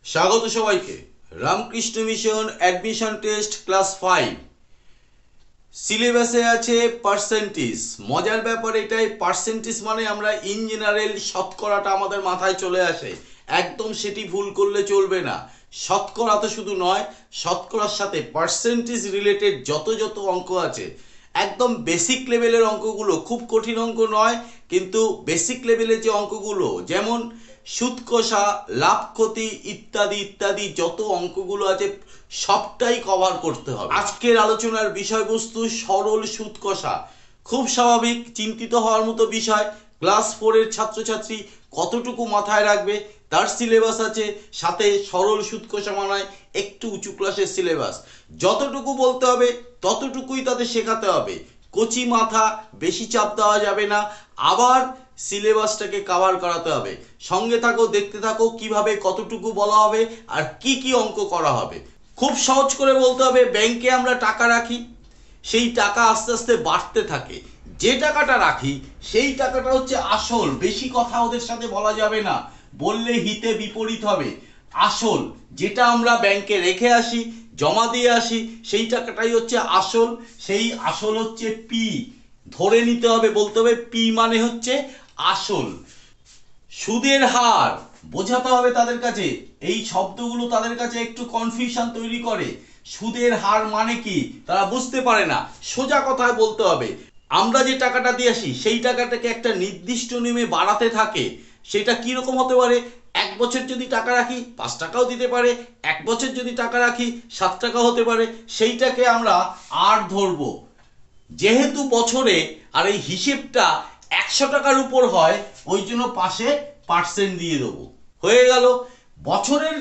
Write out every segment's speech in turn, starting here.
স্বাগত সবাইকে। Ramakrishna mission admission test class 5 সিলেবাসে আছে পার্সেন্টেজ। মজার ব্যাপার এটাই, পার্সেন্টেজ মানে আমরা ইন জেনারেল শতকরাটা আমাদের মাথায় চলে আসে, একদম সেটি ভুল করলে চলবে না। শতকরা তো শুধু নয়, শতকরার সাথে পার্সেন্টেজ রিলেটেড যত যত অঙ্ক আছে, একদম বেসিক লেভেলের অঙ্কগুলো, খুব কঠিন অঙ্ক নয়, কিন্তু বেসিক লেভেলের যে অঙ্কগুলো, যেমন সুদ কষা, লাভ ক্ষতি ইত্যাদি ইত্যাদি যত অঙ্কগুলো আছে সবটাই কভার করতে হবে। আজকের আলোচনার বিষয়বস্তু সরল সুদ কষা। খুব স্বাভাবিক, চিন্তিত হওয়ার মতো বিষয়। ক্লাস 4-এর ছাত্রছাত্রী কতটুকু মাথায় রাখবে তার সিলেবাস আছে, সাথে সরল সুদ কষা মানায় একটু উঁচু ক্লাসের সিলেবাস। যতটুকু বলতে হবে ততটুকুই তাদের শেখাতে হবে। কচি মাথা, বেশি চাপ দেওয়া যাবে না, আবার সিলেবাসটাকে কভার করাতে হবে। সঙ্গে থাকো, দেখতে থাকো কিভাবে কতটুকু বলা হবে আর কি কি অঙ্ক করা হবে। খুব সহজ করে বলতে হবে, ব্যাংকে আমরা টাকা রাখি, সেই টাকা আস্তে আস্তে বাড়তে থাকে। যে টাকাটা রাখি সেই টাকাটা হচ্ছে আসল। বেশি কথা ওদের সাথে বলা যাবে না, বললে হিতে বিপরীত হবে। আসল যেটা আমরা ব্যাংকে রেখে আসি, জমা দিয়ে আসি, সেই টাকাটাই হচ্ছে আসল। সেই আসল হচ্ছে পি। ধরে নিতে হবে, বলতে হবে পি মানে হচ্ছে আসল। সুদের হার বোঝাতে হবে তাদের কাছে। এই শব্দগুলো তাদের কাছে একটু কনফিউশন তৈরি করে। সুদের হার মানে কি তারা বুঝতে পারে না। সোজা কথায় বলতে হবে, আমরা যে টাকাটা দিয়ে আসি সেই টাকাটাকে একটা নির্দিষ্ট নিয়মে বাড়াতে থাকে। সেটা কিরকম হতে পারে? 1 বছর যদি টাকা রাখি 5 টাকাও দিতে পারে, 1 বছর যদি টাকা রাখি 7 টাকা হতে পারে। সেইটাকে আমরা আর ধরবো, যেহেতু বছরে আর এই হিসেবটা 100 টাকার উপর হয়, ওই জন্য পাশে পার্সেন্ট দিয়ে দেবো। হয়ে গেল। বছরের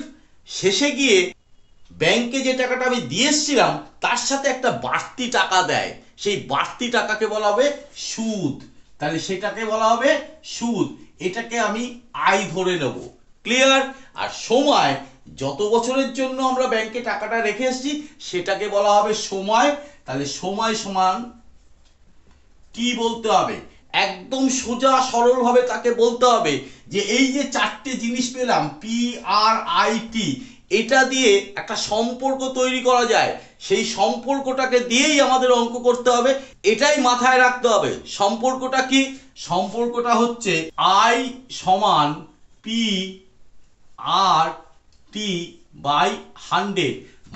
শেষে গিয়ে ব্যাংকে যে টাকাটা আমি দিয়ে এসেছিলাম তার সাথে একটা বাড়তি টাকা দেয়, সেই বাড়তি টাকাকে বলা হবে সুদ। তাহলে সেটাকে বলা হবে সুদ। এটাকে আমি আয় ধরে নেব। ক্লিয়ার? আর সময়, যত বছরের জন্য আমরা ব্যাংকে টাকাটা রেখে এসেছি সেটাকে বলা হবে সময়। তাহলে সময় সমান কি বলতে হবে? একদম সোজা সরল ভাবে তাকে বলতে হবে যে এই যে 4টে জিনিস পেলাম, পি আর আই টি, এটা দিয়ে একটা সম্পর্ক তৈরি করা যায়। সেই সম্পর্কটাকে দিয়েই আমাদের অঙ্ক করতে হবে। এটাই মাথায় রাখতে হবে। সম্পর্কটা কি? সম্পর্কটা হচ্ছে আই সমান পি আর টি বাই 100।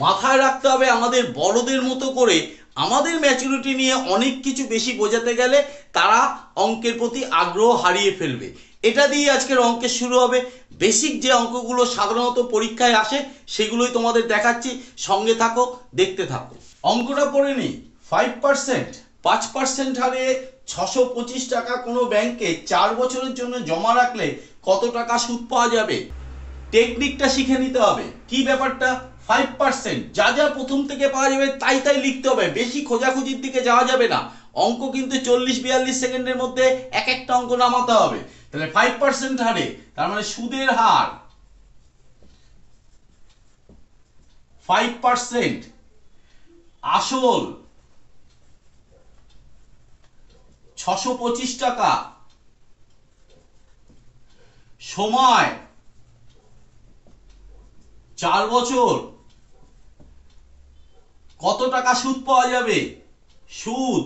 মাথায় রাখতে হবে, আমাদের বড়দের মতো করে আমাদের ম্যাচুরিটি নিয়ে অনেক কিছু বেশি বোঝাতে গেলে তারা অঙ্কের প্রতি আগ্রহ হারিয়ে ফেলবে। এটা দিয়ে আজকের অঙ্কের শুরু হবে। বেসিক যে অঙ্কগুলো সাধারণত পরীক্ষায় আসে সেগুলোই তোমাদের দেখাচ্ছি, সঙ্গে থাকো, দেখতে থাকো। অঙ্কটা পড়ে নিই। 5%, 5% হারে 625 টাকা কোনো ব্যাংকে 4 বছরের জন্য জমা রাখলে কত টাকা সুদ পাওয়া যাবে? টেকনিকটা শিখে নিতে হবে। কি ব্যাপারটা? 5%, যা যা প্রথম থেকে পাওয়া যাবে তাই তাই লিখতে হবে, বেশি খোঁজাখুঁজির দিকে যাওয়া যাবে না। অঙ্ক কিন্তু 40-42 সেকেন্ডের মধ্যে এক একটা অঙ্ক নামাতে হবে। তাহলে 5% হারে, তার মানে সুদের হার 5%, আসল 625 টাকা, সময় 4 বছর, কত টাকা সুদ পাওয়া যাবে? সুদ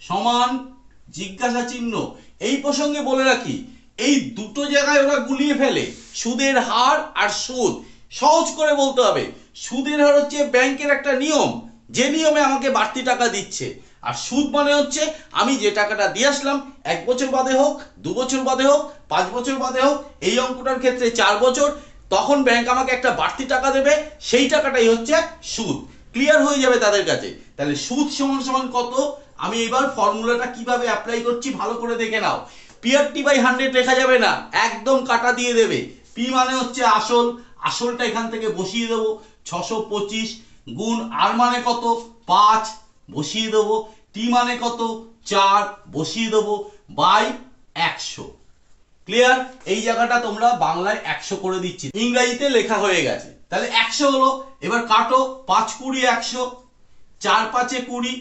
সমান জিজ্ঞাসা চিহ্ন। এই প্রসঙ্গে বলে রাখি, এই দুটো জায়গায় ওরা গুলিয়ে ফেলে, সুদের হার আর সুদ। সহজ করে বলতে হবে, সুদের হার হচ্ছে ব্যাংকের একটা নিয়ম, যে নিয়মে আমাকে বাড়তি টাকা দিচ্ছে। আর সুদ মানে হচ্ছে আমি যে টাকাটা দিয়ে আসলাম, 1 বছর বাদে হোক, 2 বছর বাদে হোক, 5 বছর বাদে হোক, এই অঙ্কটার ক্ষেত্রে 4 বছর, তখন ব্যাংক আমাকে একটা বাড়তি টাকা দেবে, সেই টাকাটাই হচ্ছে সুদ। ক্লিয়ার হয়ে যাবে তাদের কাছে। তাহলে সুদ সমান সমান কত? আমি এবার ফর্মুলাটা কিভাবে অ্যাপ্লাই করছি ভালো করে দেখে নাও। পিআরটি বাই 100 লেখা যাবে না, একদম কাটা দিয়ে দেবে। পি মানে হচ্ছে আসল, আসলটা এখান থেকে বসিয়ে দেবো। 625 গুণ আর মানে কত? 5, বসিয়ে দেবো। টি মানে কত? 4, বসিয়ে দেবো, বাই 100। ক্লিয়ার? এই জায়গাটা তোমরা বাংলায় 100 করে দিচ্ছি, ইংরেজিতে লেখা হয়ে গেছে। তাহলে 100 হলো। এবার কাটো, 5 20 100, 4 5 20,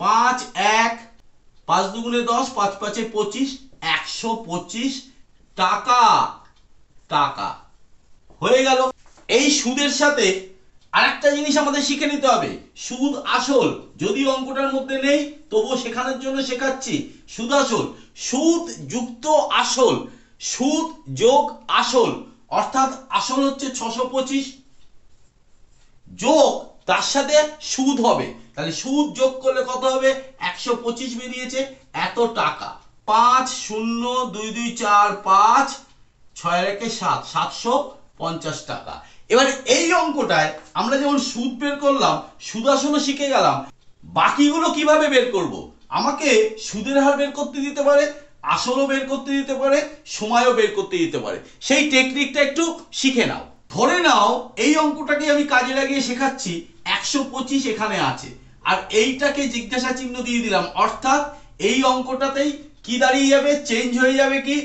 5 1, 5 2 10, 5 5 25, 125 টাকা। টাকা হয়ে গেল। এই সুদের সাথে আরেকটা জিনিস আমাদের শিখে নিতে হবে, সুদ আসল। যদি অঙ্কটার মধ্যে নেই তবুও শেখানোর জন্য শেখাচ্ছি। সুদ আসল, সুদ যুক্ত আসল, সুদ যোগ আসল, অর্থাৎ আসল হচ্ছে 625 যোগ তার সাথে সুদ হবে, তাহলে সুদ যোগ করলে কত হবে? 125 বেরিয়েছে, এত টাকা। 5 0 2 2 4 5 6 1 7 750 টাকা। এবার এই অঙ্কটায় আমরা যেমন সুদ বের করলাম, সুদ আসলও শিখে গেলাম, বাকিগুলো কিভাবে বের করব? আমাকে সুদের হার বের করতে দিতে পারে, আসলও বের করতে দিতে পারে, সময়ও বের করতে দিতে পারে। সেই টেকনিকটা একটু শিখে নাও। ধরে নাও এই অঙ্কটাকে আমি কাজে লাগিয়ে শেখাচ্ছি, 125 এখানে আছে, আর এইটাকে জিজ্ঞাসা চিহ্ন দিয়ে দিলাম, অর্থাৎ এই অঙ্কটাতেই কি দাঁড়িয়ে যাবে? চেঞ্জ হয়ে যাবে কি?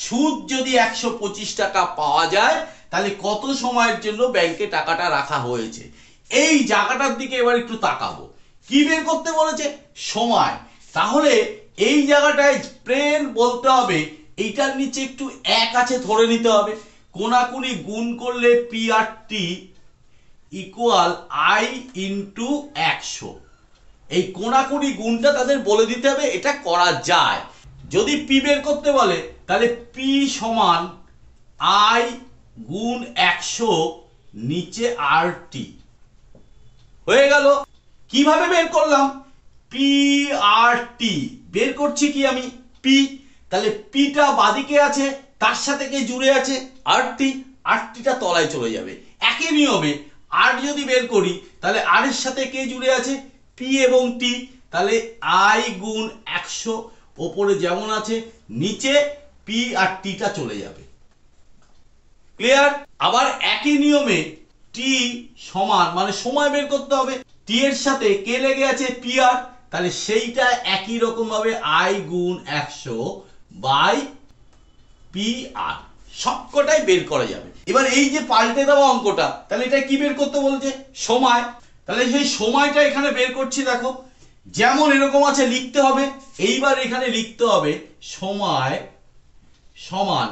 সুদ যদি 125 টাকা পাওয়া যায় তাহলে কত সময়ের জন্য ব্যাংকে টাকাটা রাখা হয়েছে, এই জায়গাটার দিকে এবার একটু তাকাবো। কি বের করতে বলেছে? সময়। তাহলে এই জায়গাটায় প্লেন বলতে হবে, এইটার নিচে একটু এক আছে ধরে নিতে হবে, কোনাকুনি গুণ করলে P R T equal I into 100। এই কোনাকুনি গুণটা তাদের বলে দিতে হবে, এটা করা যায়। যদি পি বের করতে বলে তাহলে পি সমান আই গুণ 100 নিচে আর টি। হয়ে গেল। কিভাবে বের করলাম? পি আর টি বের করছি কি আমি? পি, তাহলে পিটা বাদিকে আছে, তার সাথে কে জুড়ে আছে? আর টি। আর টিটা তলায় চলে যাবে। একই নিয়মে আর যদি বের করি তাহলে আর এর সাথে কে জুড়ে আছে? পি এবং টি, তাহলে আই গুণ 100 ওপরে যেমন আছে, নিচে পি আর টিটা চলে যাবে। ক্লিয়ার? আবার একই নিয়মে টি সমান মানে সময় বের করতে হবে, টি এর সাথে কে লেগে আছে? পি আর, তাহলে সেইটা একই রকম ভাবে আই গুণ 100 বাই পি আর, সবকটাই বের করা যাবে। এবার এই যে পাল্টে দেওয়া অঙ্কটা, তাহলে এটা কি বের করতে বলছে? সময়। তাহলে সেই সময়টা এখানে বের করছি, দেখো যেমন এরকম আছে লিখতে হবে। এইবার এখানে লিখতে হবে সময় সমান,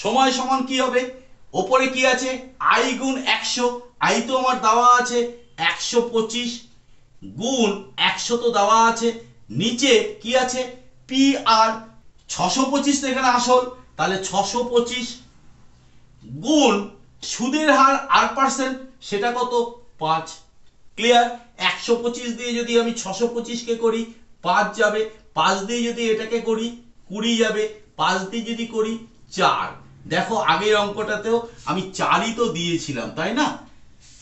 সময় সমান কি হবে? ওপরে কি আছে? আই গুণ 100, আই তো আমার দেওয়া আছে 125 গুণ 100 তো দেওয়া আছে, নিচে কি আছে? পি আর 625 তো এখানে আসল, তাহলে 625 গুণ সুদের হার আর পার্সেন্ট, সেটা কত? 5। ক্লিয়ার? 125 দিয়ে যদি আমি 625 কে করি 5 যাবে, 5 দিয়ে যদি এটাকে করি 20 যাবে, 5 দিয়ে যদি করি 4। দেখো আগের অঙ্কটাতেও আমি 4ই তো দিয়েছিলাম, তাই না?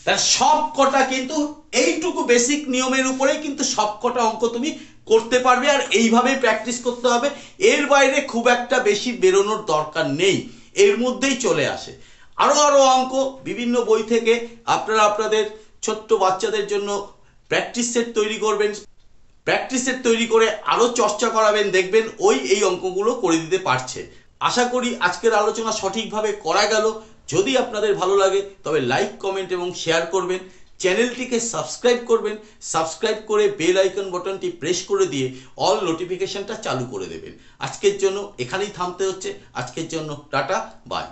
তার সব কটা কিন্তু এইটুকু বেসিক নিয়মের উপরেই কিন্তু সব কটা অঙ্ক তুমি করতে পারবে, আর এইভাবেই প্র্যাকটিস করতে হবে। এর বাইরে খুব একটা বেশি বেরোনোর দরকার নেই, এর মধ্যেই চলে আসে। আরো আরো অঙ্ক বিভিন্ন বই থেকে আপনারা আপনাদের ছোট্ট বাচ্চাদের জন্য প্র্যাকটিস সেট তৈরি করবেন, প্র্যাকটিস সেট তৈরি করে আরো চর্চা করাবেন, দেখবেন ওই এই অঙ্কগুলো করে দিতে পারছে। আশা করি আজকের আলোচনা সঠিকভাবে করা গেল। যদি আপনাদের ভালো লাগে তবে লাইক, কমেন্ট এবং শেয়ার করবেন, চ্যানেলটিকে সাবস্ক্রাইব করবেন, সাবস্ক্রাইব করে বেল আইকন বাটনটি প্রেস করে দিয়ে অল নোটিফিকেশনটা চালু করে দেবেন। আজকের জন্য এখানেই থামতে হচ্ছে। আজকের জন্য টাটা, বাই।